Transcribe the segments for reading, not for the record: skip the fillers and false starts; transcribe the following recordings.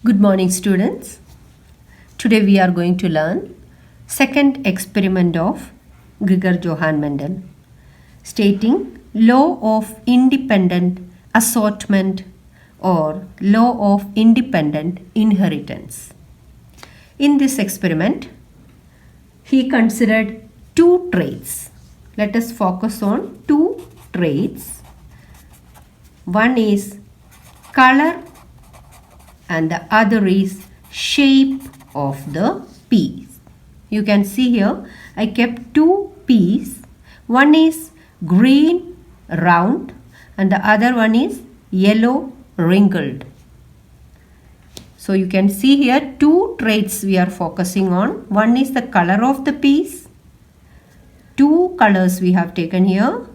Good morning, students. Today we are going to learn second experiment of Gregor Johann Mendel, stating law of independent assortment or law of independent inheritance. In this experiment, he considered two traits. Let us focus on two traits. One is color and the other is shape of the piece. You can see here I kept two peas. One is green round and the other one is yellow wrinkled. So you can see here two traits we are focusing on. One is the color of the piece. Two colors we have taken here,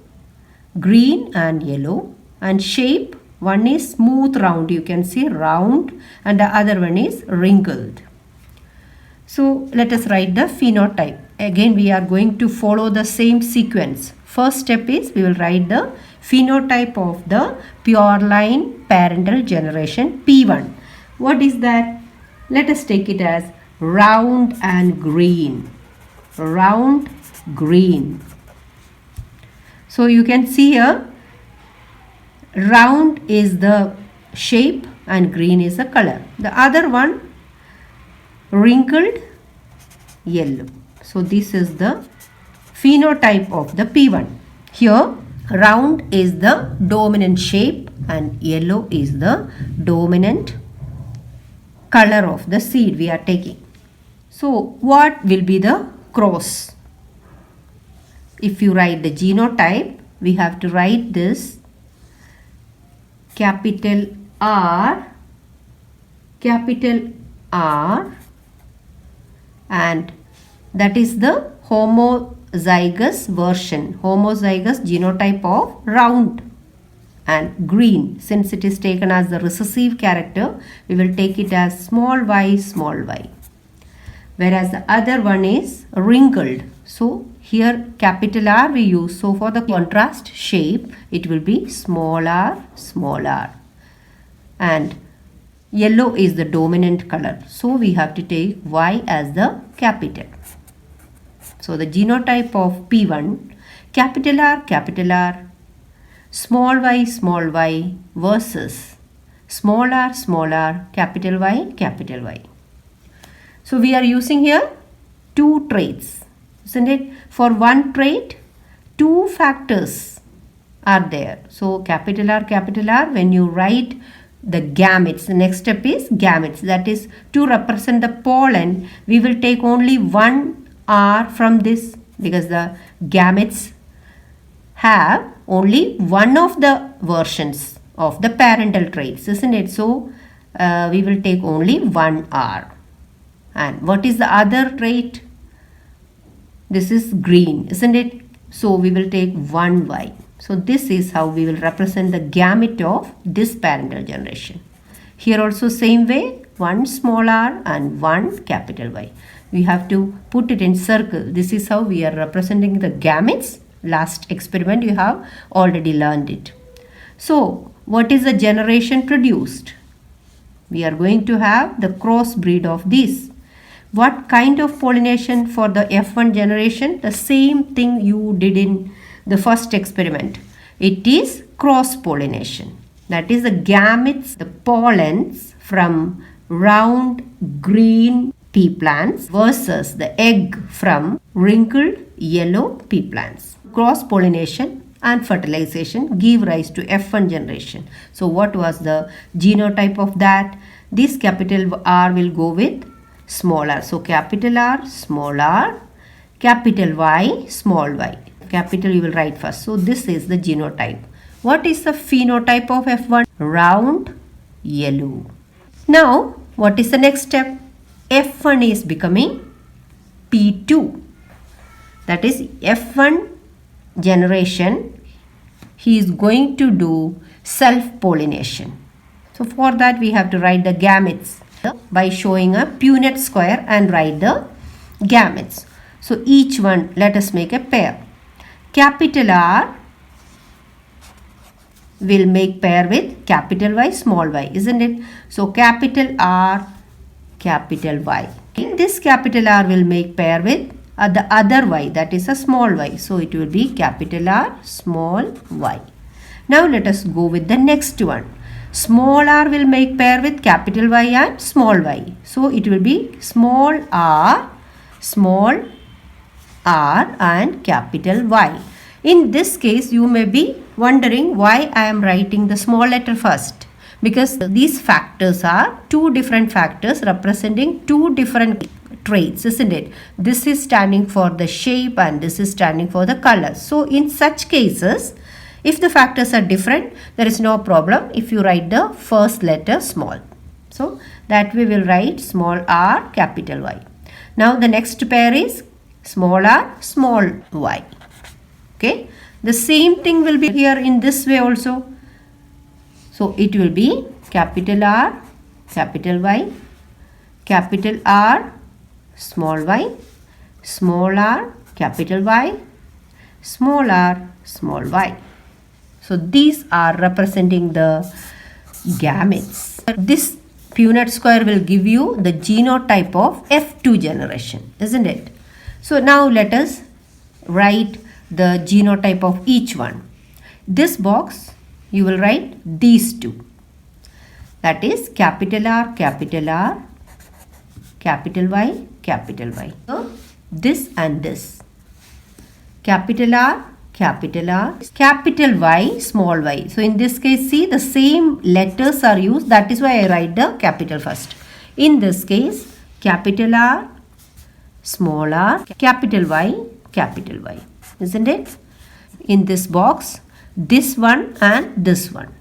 green and yellow, and shape. One is smooth round, you can see round, and the other one is wrinkled. So let us write the phenotype. Again we are going to follow the same sequence. First step is we will write the phenotype of the pure line parental generation P1. What is that? Let us take it as round and green. Round, green. So you can see here round is the shape and green is the color. The other one wrinkled, yellow. So this is the phenotype of the P1. Here round is the dominant shape and yellow is the dominant color of the seed we are taking. So what will be the cross? If you write the genotype, we have to write this capital R, and that is the homozygous version, homozygous genotype of round and green. Since it is taken as the recessive character, we will take it as small y, whereas the other one is wrinkled. So here capital R we use. So for the contrast shape, it will be small r, and yellow is the dominant color. So we have to take Y as the capital. So the genotype of P1, capital R, small y versus small r, capital Y. So we are using here two traits, isn't it? For one trait, two factors are there. So capital R, when you write the gametes, the next step is gametes. That is to represent the pollen, we will take only one R from this because the gametes have only one of the versions of the parental traits, isn't it? So we will take only one R. And what is the other trait? This is green, isn't it? So we will take one Y. So this is how we will represent the gamete of this parental generation. Here also same way, one small r and one capital Y. We have to put it in circle. This is how we are representing the gametes. Last experiment you have already learned it. So what is the generation produced? We are going to have the crossbreed of these. What kind of pollination for the F1 generation? The same thing you did in the first experiment. It is cross pollination. That is the gametes, the pollens from round green pea plants versus the egg from wrinkled yellow pea plants. Cross pollination and fertilization give rise to F1 generation. So what was the genotype of that? This capital R will go with small r. So capital R, capital Y, small y. Capital you will write first. So this is the genotype. What is the phenotype of F1? Round, yellow. Now what is the next step? F1 is becoming P2. That is F1 generation. He is going to do self-pollination. So for that we have to write the gametes by showing a Punnett square and write the gametes. So each one, let us make a pair. Capital R will make pair with capital Y, small y, isn't it? So capital R, capital Y. Okay. This capital R will make pair with the other y, that is a small y. So it will be capital R, small y. Now let us go with the next one. Small r will make pair with capital Y and small y. So it will be small r and capital Y. In this case, you may be wondering why I am writing the small letter first. Because these factors are two different factors representing two different traits, isn't it? This is standing for the shape and this is standing for the color. So in such cases, if the factors are different, there is no problem if you write the first letter small. So that we will write small r, capital Y. Now the next pair is small r, small y. Okay. The same thing will be here in this way also. So it will be capital R, capital Y, capital R, small y, small r, capital Y, small r, small y. So these are representing the gametes. This Punnett square will give you the genotype of F2 generation, isn't it? So now let us write the genotype of each one. This box you will write these two. That is capital R, capital Y, capital Y. So this and this. Capital R, capital Y, small y. So in this case, see, the same letters are used. That is why I write the capital first. In this case, capital R, small r, capital Y, isn't it? In this box, this one and this one.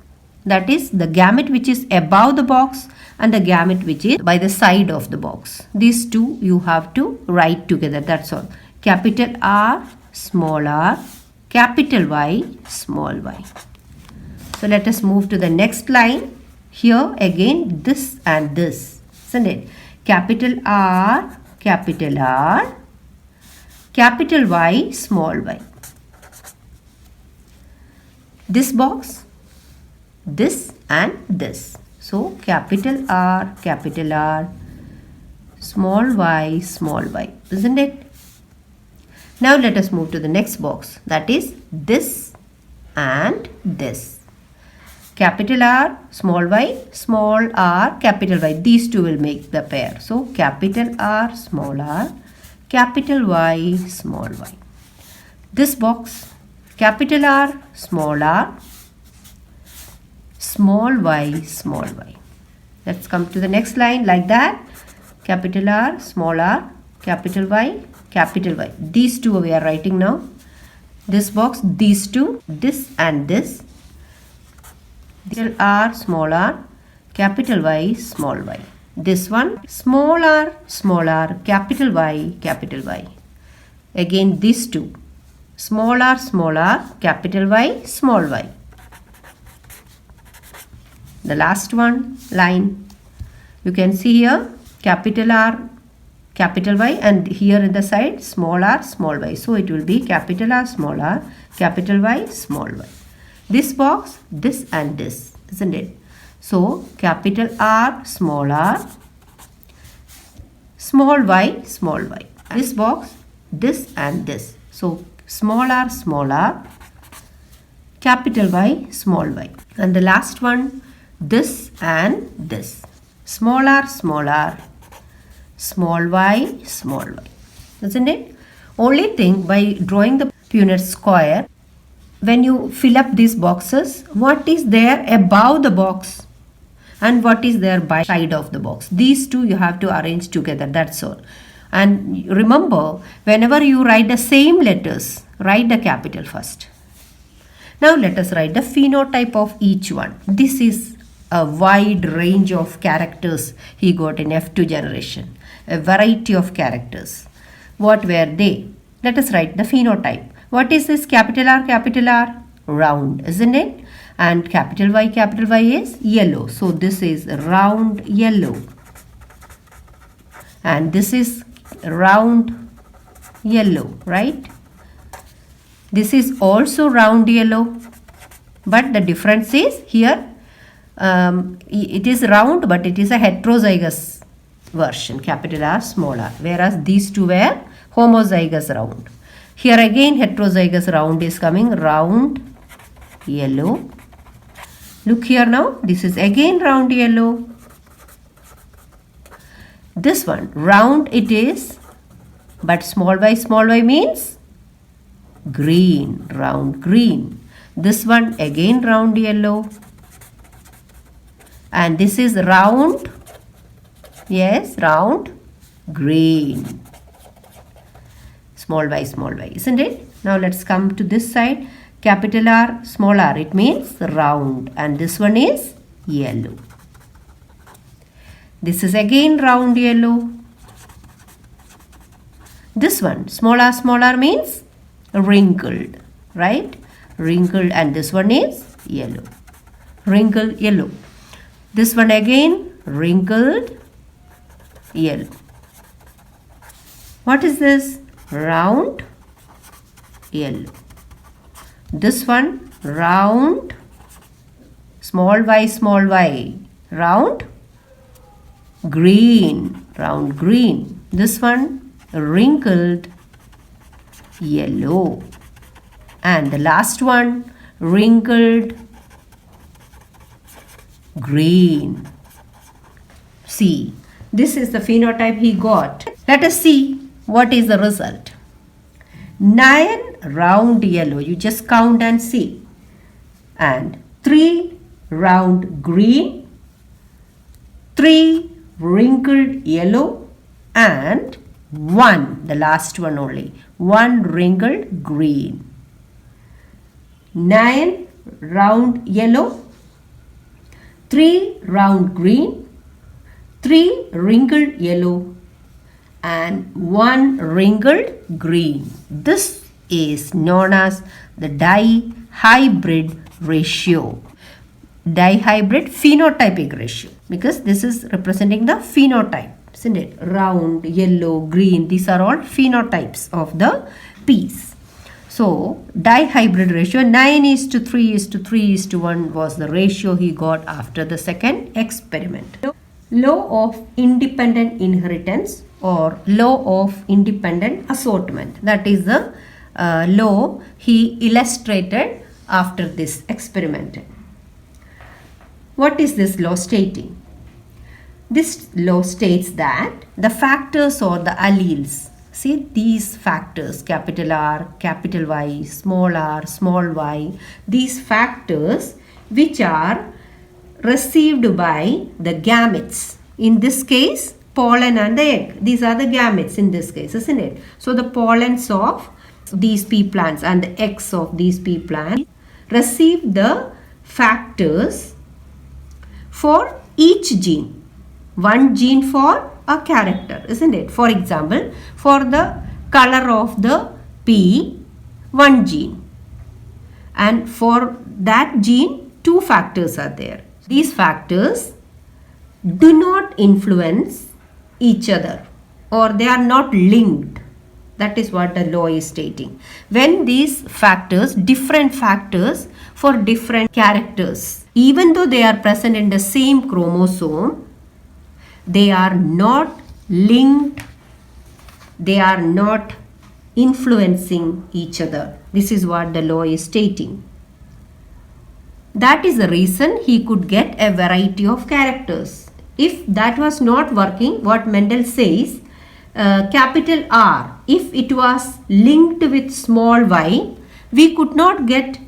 That is the gamete which is above the box and the gamete which is by the side of the box. These two you have to write together. That's all. Capital R, small r, capital Y, small y. So let us move to the next line. Here again this and this, isn't it? Capital R, capital Y, small y. This box, this and this. So capital R, small y, isn't it? Now let us move to the next box, that is this and this. Capital R, small r, capital Y. These two will make the pair. So capital R, small r, capital Y, small y. This box, capital R, small y. Let's come to the next line like that. Capital R, small r, capital Y. These two we are writing now. This box, these two, this and this. Capital R, small r, capital Y, small y. This one, small r, capital Y. Again these two, small r, capital Y, small y. The last one line, you can see here capital R, capital Y, and here in the side small r, small y. So it will be capital R, small r, capital Y, small y. This box, this and this, isn't it? So capital R, small y. This box, this and this. So small r, capital Y, small y. And the last one, this and this. Small r, small y, isn't it? Only thing, by drawing the Punnett square, when you fill up these boxes, what is there above the box and what is there by side of the box? These two you have to arrange together, that's all. And remember, whenever you write the same letters, write the capital first. Now let us write the phenotype of each one. This is a wide range of characters he got in F2 generation. A variety of characters. What were they? Let us write the phenotype. What is this capital R? Round, isn't it? And capital Y is yellow. So this is round yellow. And this is round yellow, right? This is also round yellow. But the difference is here it is round, but it is a heterozygous version, capital R, small r, whereas these two were homozygous round. Here again heterozygous round is coming, round yellow. Look here now, this is again round yellow. This one round it is, but small y means green, round green. This one again round yellow. And this is round, yes, round green. Small y, isn't it? Now let's come to this side. Capital R, small r, it means round. And this one is yellow. This is again round yellow. This one, small r means wrinkled, right? Wrinkled, and this one is yellow. Wrinkled yellow. This one again wrinkled yellow. What is this? Round yellow. This one round small y, round green, round green. This one wrinkled yellow. And the last one wrinkled green. See, this is the phenotype he got. Let us see what is the result. 9 round yellow, you just count and see. And 3 round green, 3 wrinkled yellow, and 1, the last one only, 1 wrinkled green. 9 round yellow, 3 round green, 3 wrinkled yellow, and 1 wrinkled green. This is known as the dihybrid ratio. Dihybrid phenotypic ratio, because this is representing the phenotype, isn't it? Round, yellow, green, these are all phenotypes of the peas. So dihybrid ratio 9:3:3:1 was the ratio he got after the second experiment. Law of independent inheritance or law of independent assortment, that is the law he illustrated after this experiment. What is this law stating? This law states that the factors or the alleles, see these factors, capital R, capital Y, small y, these factors which are received by the gametes, in this case pollen and the egg, these are the gametes in this case, isn't it? So the pollens of these pea plants and the eggs of these pea plants receive the factors for each gene, one gene for a character, isn't it? For example, for the color of the pea, one gene, and for that gene 2 factors are there. These factors do not influence each other, or they are not linked. That is what the law is stating. When these factors, different factors for different characters, even though they are present in the same chromosome, they are not linked, they are not influencing each other. This is what the law is stating. That is the reason he could get a variety of characters. If that was not working, what Mendel says, capital R, if it was linked with small y, we could not get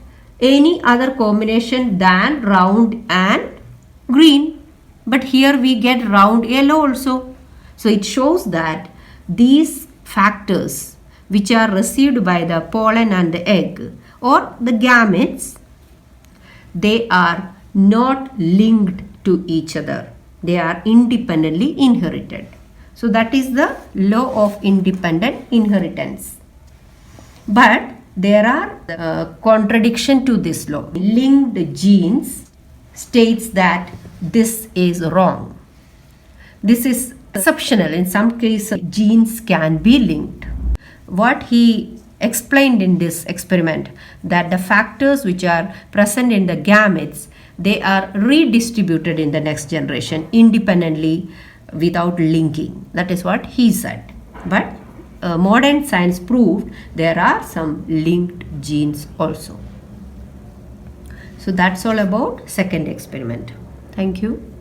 any other combination than round and green. But here we get round yellow also. So it shows that these factors which are received by the pollen and the egg or the gametes, they are not linked to each other. They are independently inherited. So that is the law of independent inheritance. But there are contradiction to this law. Linked genes states that this is wrong. This is exceptional. In some cases, genes can be linked. What he explained in this experiment that the factors which are present in the gametes, they are redistributed in the next generation independently without linking. That is what he said. But modern science proved there are some linked genes also. So that's all about second experiment. Thank you.